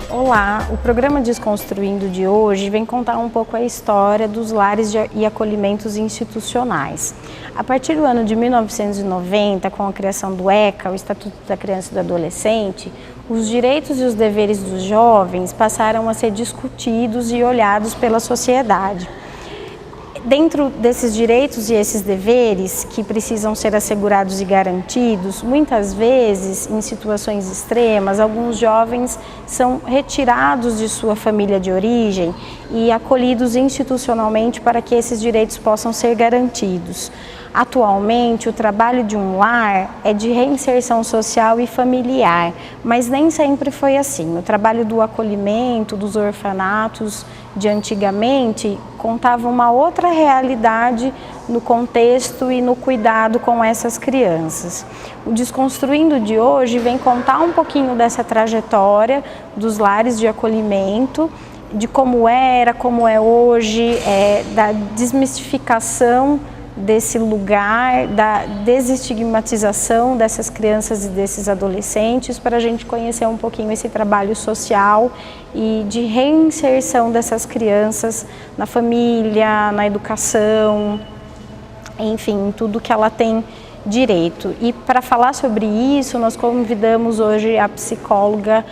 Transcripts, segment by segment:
Olá, o programa Desconstruindo de hoje vem contar um pouco a história dos lares e acolhimentos institucionais. A partir do ano de 1990, com a criação do ECA, o Estatuto da Criança e do Adolescente, os direitos e os deveres dos jovens passaram a ser discutidos e olhados pela sociedade. Dentro desses direitos e esses deveres que precisam ser assegurados e garantidos, muitas vezes, em situações extremas, alguns jovens são retirados de sua família de origem e acolhidos institucionalmente para que esses direitos possam ser garantidos. Atualmente, o trabalho de um lar é de reinserção social e familiar, mas nem sempre foi assim. O trabalho do acolhimento, dos orfanatos de antigamente, contava uma outra realidade no contexto e no cuidado com essas crianças. O Desconstruindo de hoje vem contar um pouquinho dessa trajetória dos lares de acolhimento, de como era, como é hoje, da desmistificação desse lugar, da desestigmatização dessas crianças e desses adolescentes, para a gente conhecer um pouquinho esse trabalho social e de reinserção dessas crianças na família, na educação, enfim, tudo que ela tem direito. E para falar sobre isso, nós convidamos hoje a psicóloga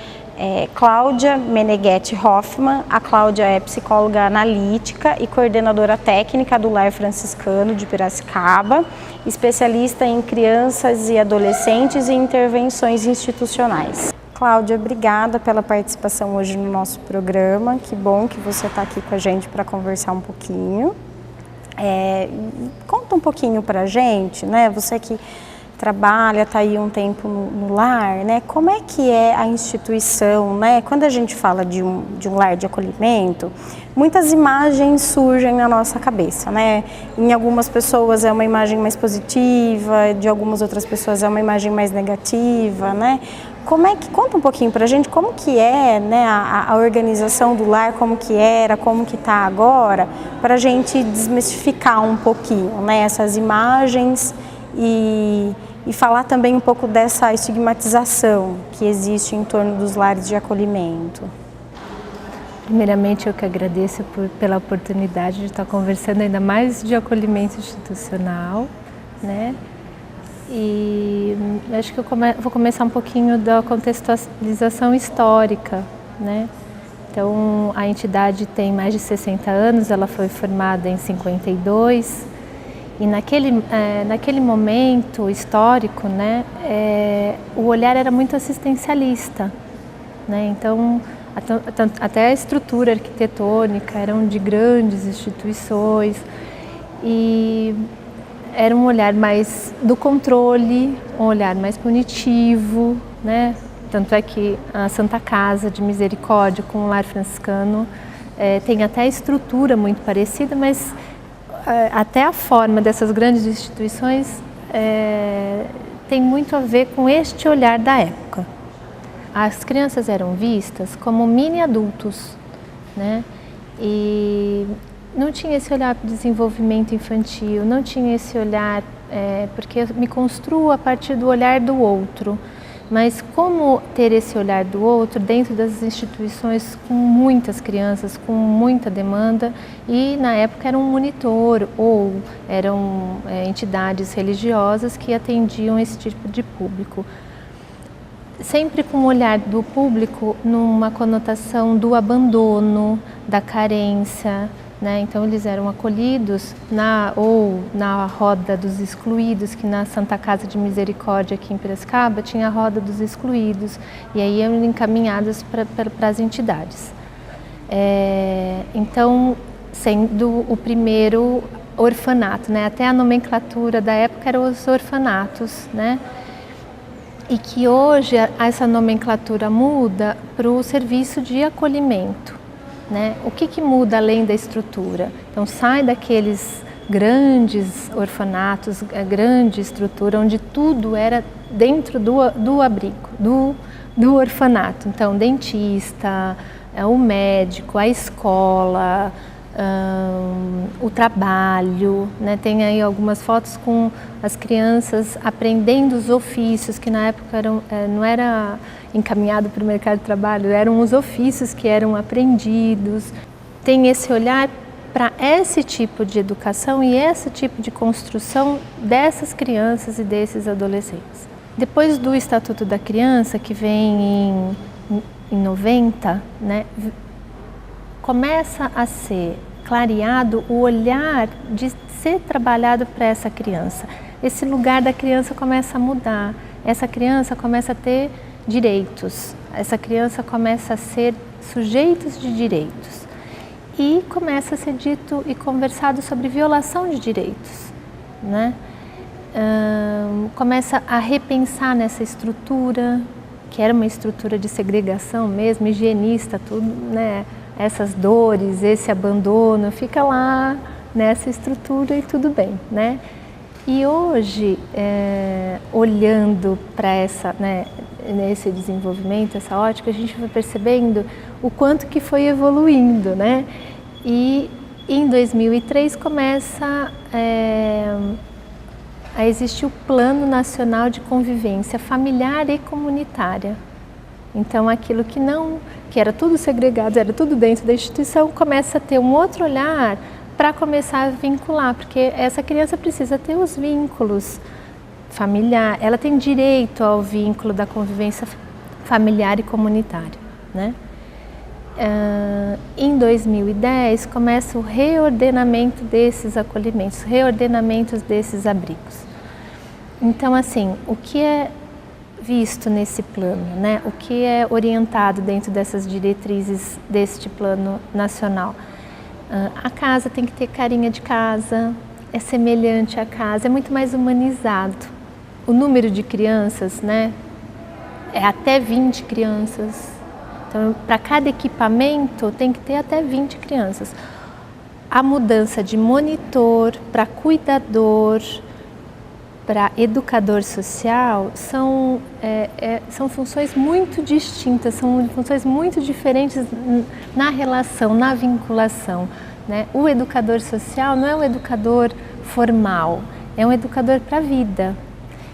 Cláudia Meneghetti Hoffmann. A Cláudia é psicóloga analítica e coordenadora técnica do Lar Franciscano de Piracicaba, especialista em crianças e adolescentes e intervenções institucionais. Cláudia, obrigada pela participação hoje no nosso programa. Que bom que você está aqui com a gente para conversar um pouquinho. Conta um pouquinho para a gente, né? Você que trabalha, está aí um tempo no lar, né? Como é que é a instituição, né? Quando a gente fala de um lar de acolhimento, muitas imagens surgem na nossa cabeça, né? Em algumas pessoas é uma imagem mais positiva, de algumas outras pessoas é uma imagem mais negativa, né? Conta um pouquinho pra gente como que é, né, a organização do lar, como que era, como que tá agora, pra gente desmistificar um pouquinho, né, essas imagens e falar também um pouco dessa estigmatização que existe em torno dos lares de acolhimento. Primeiramente, eu que agradeço pela oportunidade de estar conversando ainda mais de acolhimento institucional, né? E acho que eu vou começar um pouquinho da contextualização histórica, né? Então, a entidade tem mais de 60 anos, ela foi formada em 52, e naquele momento histórico, né, o olhar era muito assistencialista, né? Então, até a estrutura arquitetônica eram de grandes instituições e era um olhar mais do controle, um olhar mais punitivo, né? Tanto é que a Santa Casa de Misericórdia com o Lar Franciscano tem até a estrutura muito parecida, mas até a forma dessas grandes instituições tem muito a ver com este olhar da época. As crianças eram vistas como mini adultos, né? E não tinha esse olhar para o desenvolvimento infantil, não tinha esse olhar, porque eu me construo a partir do olhar do outro. Mas como ter esse olhar do outro dentro das instituições com muitas crianças, com muita demanda, e na época era um monitor ou eram entidades religiosas que atendiam esse tipo de público. Sempre com o olhar do público numa conotação do abandono, da carência, né? Então eles eram acolhidos na roda dos excluídos, que na Santa Casa de Misericórdia aqui em Piracicaba tinha a roda dos excluídos, e aí eram encaminhados para as entidades. Então, sendo o primeiro orfanato, né? Até a nomenclatura da época eram os orfanatos, né? E que hoje essa nomenclatura muda para o serviço de acolhimento, né? O que muda além da estrutura? Então sai daqueles grandes orfanatos, a grande estrutura onde tudo era dentro do abrigo, do orfanato. Então dentista, o médico, a escola, o trabalho, né? Tem aí algumas fotos com as crianças aprendendo os ofícios, que na época não era encaminhado para o mercado de trabalho, eram os ofícios que eram aprendidos. Tem esse olhar para esse tipo de educação e esse tipo de construção dessas crianças e desses adolescentes. Depois do Estatuto da Criança, que vem em 90, né, começa a ser clareado o olhar de ser trabalhado para essa criança. Esse lugar da criança começa a mudar, essa criança começa a ter direitos, essa criança começa a ser sujeitos de direitos e começa a ser dito e conversado sobre violação de direitos, né? Começa a repensar nessa estrutura, que era uma estrutura de segregação mesmo, higienista, tudo, né? Essas dores, esse abandono, fica lá nessa estrutura e tudo bem, né? E hoje, olhando para essa, né, nesse desenvolvimento, essa ótica, a gente vai percebendo o quanto que foi evoluindo, né? E em 2003 começa a existir o Plano Nacional de Convivência Familiar e Comunitária. Então, aquilo que era tudo segregado, era tudo dentro da instituição, começa a ter um outro olhar para começar a vincular, porque essa criança precisa ter os vínculos familiar, ela tem direito ao vínculo da convivência familiar e comunitária, né? Em 2010 começa o reordenamento desses acolhimentos, reordenamentos desses abrigos. Então, assim, o que é visto nesse plano, né? O que é orientado dentro dessas diretrizes deste plano nacional? A casa tem que ter carinha de casa, é semelhante à casa, é muito mais humanizado. O número de crianças, né? É até 20 crianças. Então, para cada equipamento tem que ter até 20 crianças. A mudança de monitor para cuidador, para educador social, são funções muito distintas, são funções muito diferentes na relação, na vinculação, né? O educador social não é um educador formal, é um educador para a vida.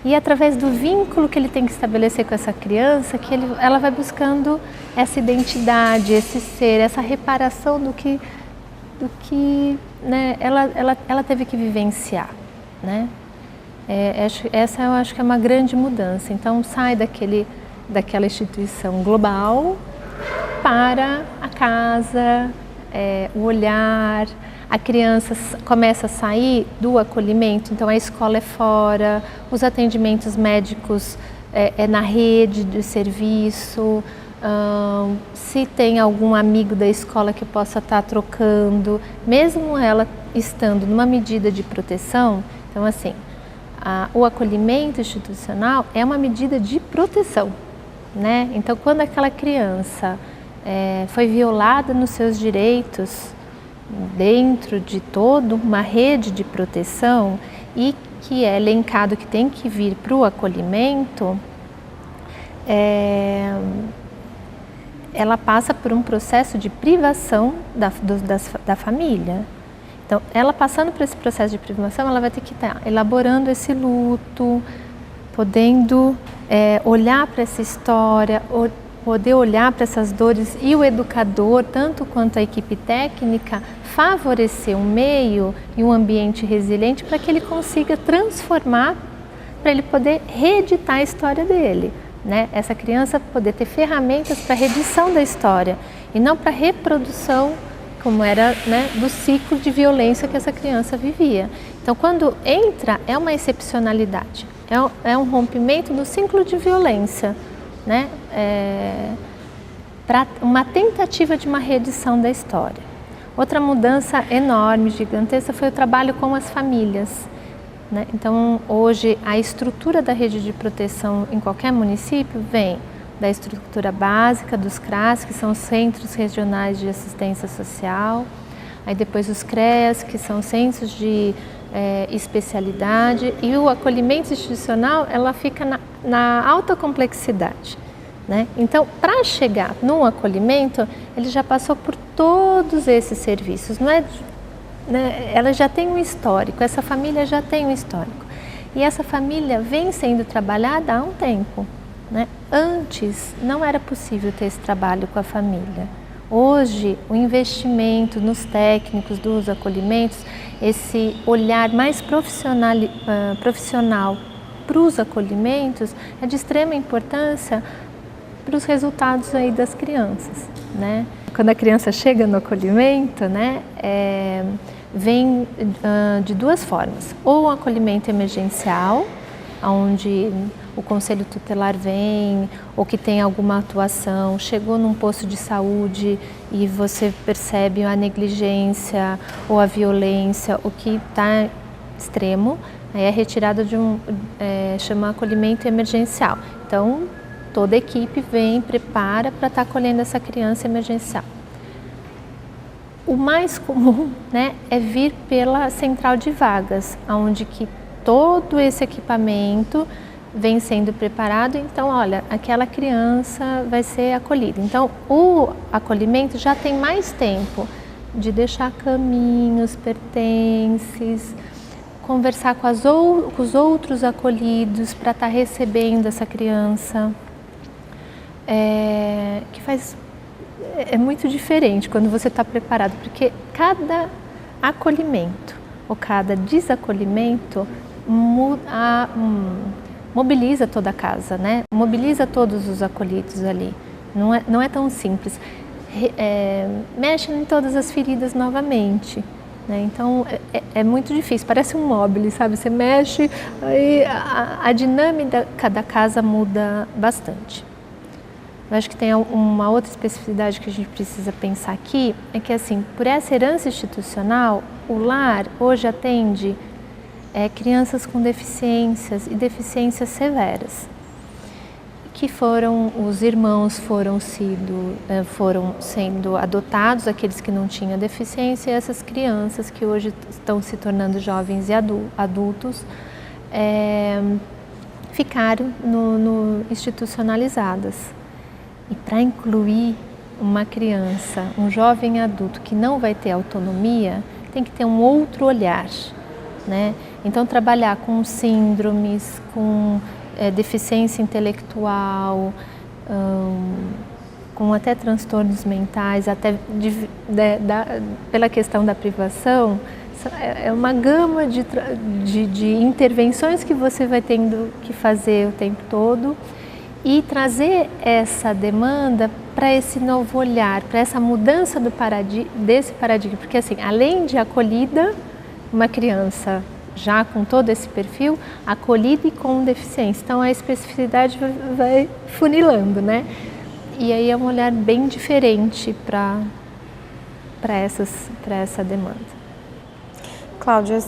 E é através do vínculo que ele tem que estabelecer com essa criança que ela vai buscando essa identidade, esse ser, essa reparação do que né, ela teve que vivenciar, né? Essa eu acho que é uma grande mudança. Então sai daquela instituição global para a casa, o olhar. A criança começa a sair do acolhimento, então a escola é fora, os atendimentos médicos é na rede de serviço, se tem algum amigo da escola que possa estar trocando, mesmo ela estando numa medida de proteção. Então, assim, o acolhimento institucional é uma medida de proteção, né? Então, quando aquela criança foi violada nos seus direitos, dentro de toda uma rede de proteção e que é elencado que tem que vir para o acolhimento, ela passa por um processo de privação da família. Então, ela passando por esse processo de privação, ela vai ter que estar elaborando esse luto, podendo olhar para essa história, poder olhar para essas dores, e o educador, tanto quanto a equipe técnica, favorecer um meio e um ambiente resiliente para que ele consiga transformar, para ele poder reeditar a história dele, né? Essa criança poder ter ferramentas para reedição da história e não para reprodução, como era, né, do ciclo de violência que essa criança vivia. Então, quando entra, é uma excepcionalidade, é um rompimento do ciclo de violência, né? Para uma tentativa de uma reedição da história. Outra mudança enorme, gigantesca, foi o trabalho com as famílias, né? Então, hoje, a estrutura da rede de proteção em qualquer município vem da estrutura básica dos CRAS, que são os Centros Regionais de Assistência Social, aí depois os CREAS, que são centros de especialidade, e o acolhimento institucional, ela fica na alta complexidade, né? Então, para chegar num acolhimento, ele já passou por todos esses serviços, não é, né? Ela já tem um histórico, essa família já tem um histórico. E essa família vem sendo trabalhada há um tempo, né? Antes não era possível ter esse trabalho com a família. Hoje, o investimento nos técnicos dos acolhimentos, esse olhar mais profissional para os acolhimentos é de extrema importância para os resultados aí das crianças, né? Quando a criança chega no acolhimento, né, vem de duas formas. Ou um acolhimento emergencial, onde o conselho tutelar vem, ou que tem alguma atuação, chegou num posto de saúde e você percebe a negligência ou a violência, o que está extremo, aí é retirada de chama acolhimento emergencial. Então, toda a equipe vem, prepara para estar acolhendo essa criança emergencial. O mais comum, né, é vir pela central de vagas, onde que todo esse equipamento vem sendo preparado. Então, olha, aquela criança vai ser acolhida. Então, o acolhimento já tem mais tempo de deixar caminhos, pertences, conversar com os outros acolhidos para estar recebendo essa criança. Que é muito diferente quando você está preparado, porque cada acolhimento ou cada desacolhimento mobiliza toda a casa, né? Mobiliza todos os acolhidos ali. Não é tão simples. Mexe em todas as feridas novamente, né? Então é muito difícil, parece um móvel, sabe? Você mexe, aí a dinâmica da casa muda bastante. Eu acho que tem uma outra especificidade que a gente precisa pensar aqui, é que assim, por essa herança institucional, o lar hoje atende crianças com deficiências e deficiências severas, que os irmãos foram sendo adotados, aqueles que não tinham deficiência, e essas crianças que hoje estão se tornando jovens e adultos, ficaram institucionalizadas. E para incluir uma criança, um jovem adulto que não vai ter autonomia, tem que ter um outro olhar, né? Então, trabalhar com síndromes, com deficiência intelectual, com até transtornos mentais, até pela questão da privação, é uma gama de intervenções que você vai tendo que fazer o tempo todo. E trazer essa demanda para esse novo olhar, para essa mudança desse paradigma. Porque assim, além de acolhida, uma criança já com todo esse perfil, acolhida e com deficiência. Então a especificidade vai funilando, né? E aí é um olhar bem diferente para essa demanda. Cláudia,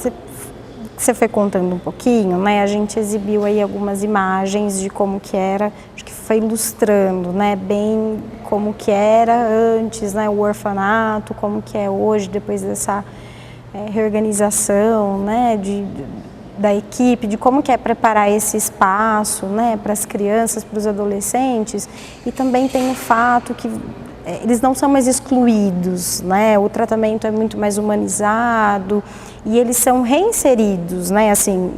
você foi contando um pouquinho, né? A gente exibiu aí algumas imagens de como que era, acho que foi ilustrando, né? Bem como que era antes, né? O orfanato, como que é hoje, depois dessa reorganização, né? Da equipe, de como que é preparar esse espaço, né? Para as crianças, para os adolescentes. E também tem o fato que eles não são mais excluídos, né? O tratamento é muito mais humanizado e eles são reinseridos, né? Assim,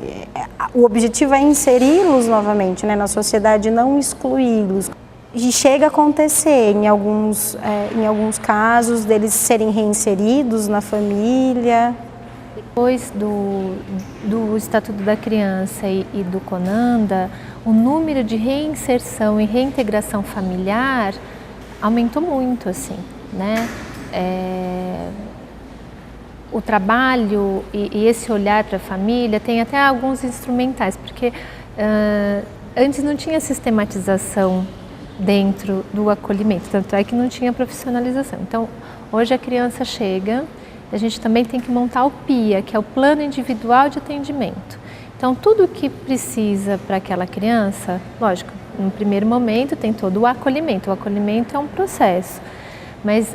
o objetivo é inseri-los novamente, né, na sociedade, não excluí-los. E chega a acontecer em alguns casos deles serem reinseridos na família. Depois do Estatuto da Criança e do CONANDA, o número de reinserção e reintegração familiar aumentou muito, assim, né? O trabalho e esse olhar para a família tem até alguns instrumentais, porque antes não tinha sistematização dentro do acolhimento, tanto é que não tinha profissionalização. Então, hoje a criança chega, a gente também tem que montar o PIA, que é o Plano Individual de Atendimento. Então, tudo o que precisa para aquela criança, lógico, no primeiro momento tem todo o acolhimento é um processo, Mas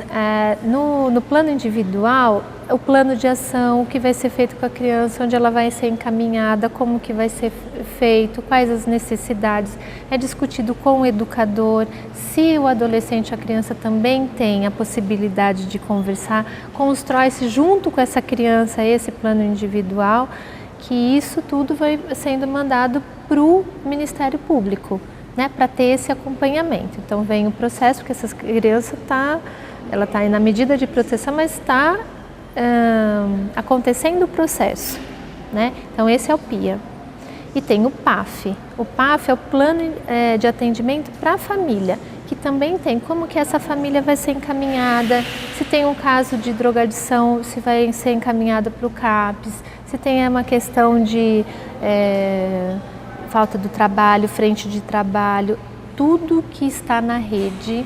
no plano individual, o plano de ação, o que vai ser feito com a criança, onde ela vai ser encaminhada, como que vai ser feito, quais as necessidades, é discutido com o educador. Se o adolescente, a criança também tem a possibilidade de conversar, constrói-se junto com essa criança esse plano individual, que isso tudo vai sendo mandado para o Ministério Público, né, para ter esse acompanhamento. Então vem o processo, porque essa criança ela está na medida de proteção, mas está acontecendo o processo, né? Então esse é o PIA. E tem o PAF. O PAF é o Plano de Atendimento para a Família, que também tem como que essa família vai ser encaminhada, se tem um caso de drogadição, se vai ser encaminhada para o CAPS, se tem uma questão de falta do trabalho, frente de trabalho, tudo que está na rede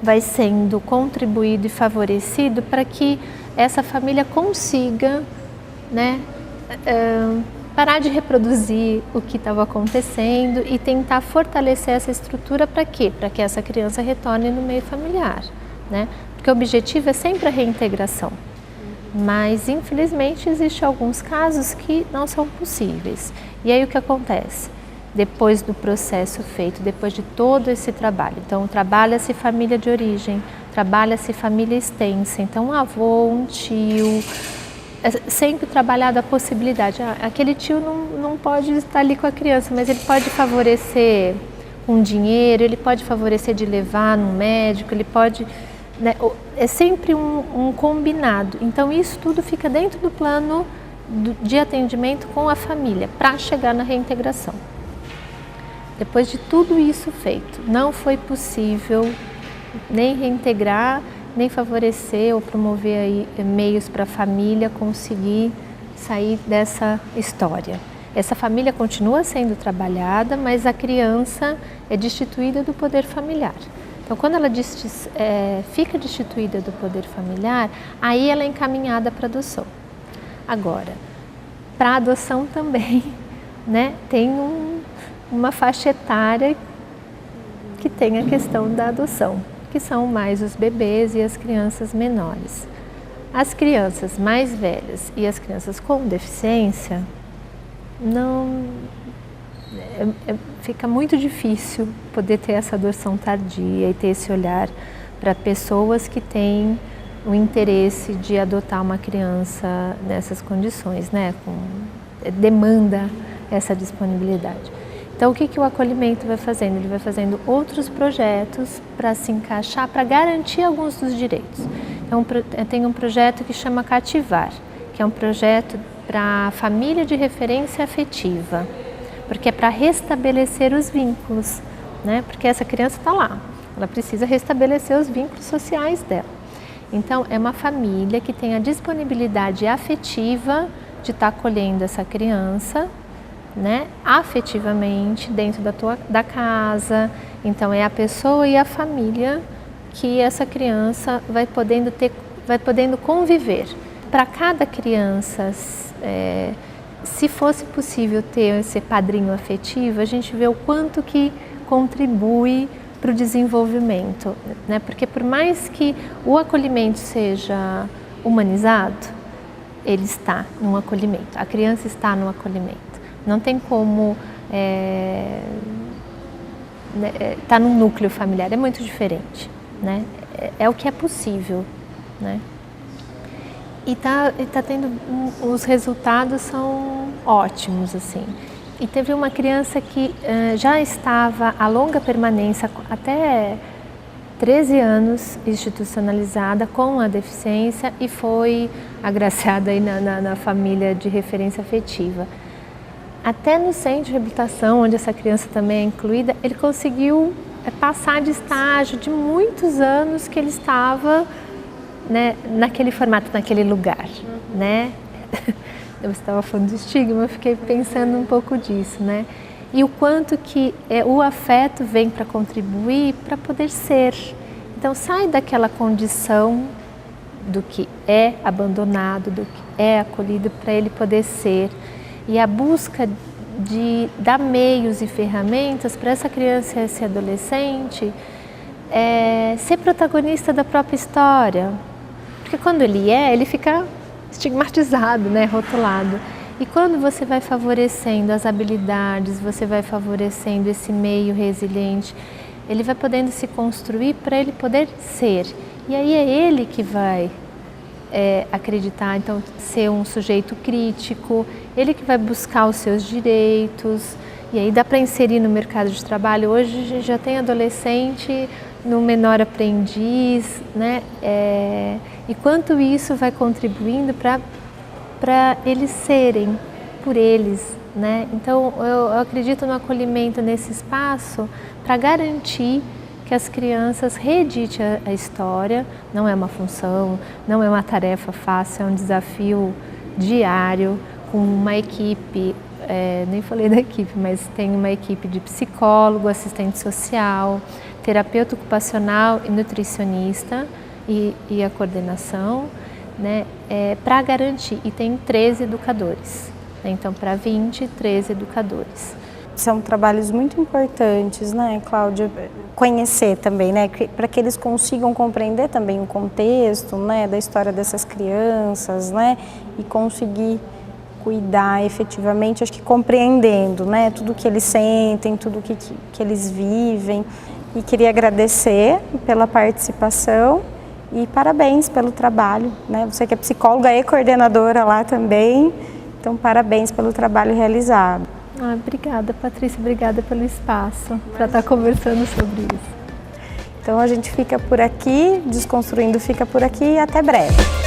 vai sendo contribuído e favorecido para que essa família consiga, né, parar de reproduzir o que estava acontecendo e tentar fortalecer essa estrutura para quê? Para que essa criança retorne no meio familiar, né? Porque o objetivo é sempre a reintegração. Mas, infelizmente, existem alguns casos que não são possíveis. E aí o que acontece? Depois do processo feito, depois de todo esse trabalho. Então, trabalha-se família de origem, trabalha-se família extensa. Então, um avô, um tio, sempre trabalhado a possibilidade. Aquele tio não pode estar ali com a criança, mas ele pode favorecer com dinheiro, ele pode favorecer de levar no médico, ele pode... Né, é sempre um combinado. Então isso tudo fica dentro do plano de atendimento com a família para chegar na reintegração. Depois de tudo isso feito, não foi possível nem reintegrar, nem favorecer ou promover aí meios para a família conseguir sair dessa história. Essa família continua sendo trabalhada, mas a criança é destituída do poder familiar. Então, quando ela fica destituída do poder familiar, aí ela é encaminhada para adoção. Agora, para adoção também, né, tem uma faixa etária que tem a questão da adoção, que são mais os bebês e as crianças menores. As crianças mais velhas e as crianças com deficiência, fica muito difícil poder ter essa adoção tardia e ter esse olhar para pessoas que têm o interesse de adotar uma criança nessas condições, né? Demanda essa disponibilidade. Então, o que o acolhimento vai fazendo? Ele vai fazendo outros projetos para se encaixar, para garantir alguns dos direitos. Então, tem um projeto que chama Cativar, que é um projeto para a família de referência afetiva, porque é para restabelecer os vínculos, né? Porque essa criança está lá, ela precisa restabelecer os vínculos sociais dela. Então, é uma família que tem a disponibilidade afetiva de estar acolhendo essa criança, né, afetivamente dentro da casa. Então é a pessoa e a família que essa criança vai podendo conviver. Para cada criança, se fosse possível ter esse padrinho afetivo, a gente vê o quanto que contribui para o desenvolvimento, né? Porque por mais que o acolhimento seja humanizado, ele está no acolhimento, a criança está no acolhimento. Não tem como estar num núcleo familiar, é muito diferente, né? É o que é possível, né? E tá tendo, os resultados são ótimos, assim. E teve uma criança que já estava a longa permanência, até 13 anos, institucionalizada com a deficiência e foi agraciada aí na família de referência afetiva. Até no centro de reabilitação, onde essa criança também é incluída, ele conseguiu passar de estágio de muitos anos que ele estava, né, naquele formato, naquele lugar, né? Eu estava falando do estigma, eu fiquei pensando um pouco disso, né? E o quanto que o afeto vem para contribuir para poder ser. Então sai daquela condição do que é abandonado, do que é acolhido, para ele poder ser. E a busca de dar meios e ferramentas para essa criança e esse adolescente ser protagonista da própria história. Porque quando ele fica estigmatizado, né, rotulado. E quando você vai favorecendo as habilidades, você vai favorecendo esse meio resiliente, ele vai podendo se construir para ele poder ser. E aí é ele que vai acreditar, então ser um sujeito crítico, ele que vai buscar os seus direitos. E aí dá para inserir no mercado de trabalho. Hoje já tem adolescente no menor aprendiz, né? E quanto isso vai contribuindo para eles serem por eles, né? Então eu acredito no acolhimento nesse espaço para garantir que as crianças reeditem a história. Não é uma função, não é uma tarefa fácil, é um desafio diário com uma equipe. Nem falei da equipe, mas tem uma equipe de psicólogo, assistente social, terapeuta ocupacional e nutricionista e a coordenação, né, para garantir. E tem 13 educadores, né, então para 13 educadores. São trabalhos muito importantes, né, Cláudia? Conhecer também, né, para que eles consigam compreender também o contexto, né, da história dessas crianças, né, e conseguir cuidar efetivamente, acho que compreendendo, né, tudo que eles sentem, tudo que eles vivem. E queria agradecer pela participação e parabéns pelo trabalho, né? Você que é psicóloga e coordenadora lá também, então parabéns pelo trabalho realizado. Obrigada, Patrícia, obrigada pelo espaço para estar conversando sobre isso. Então a gente fica por aqui, Desconstruindo fica por aqui e até breve.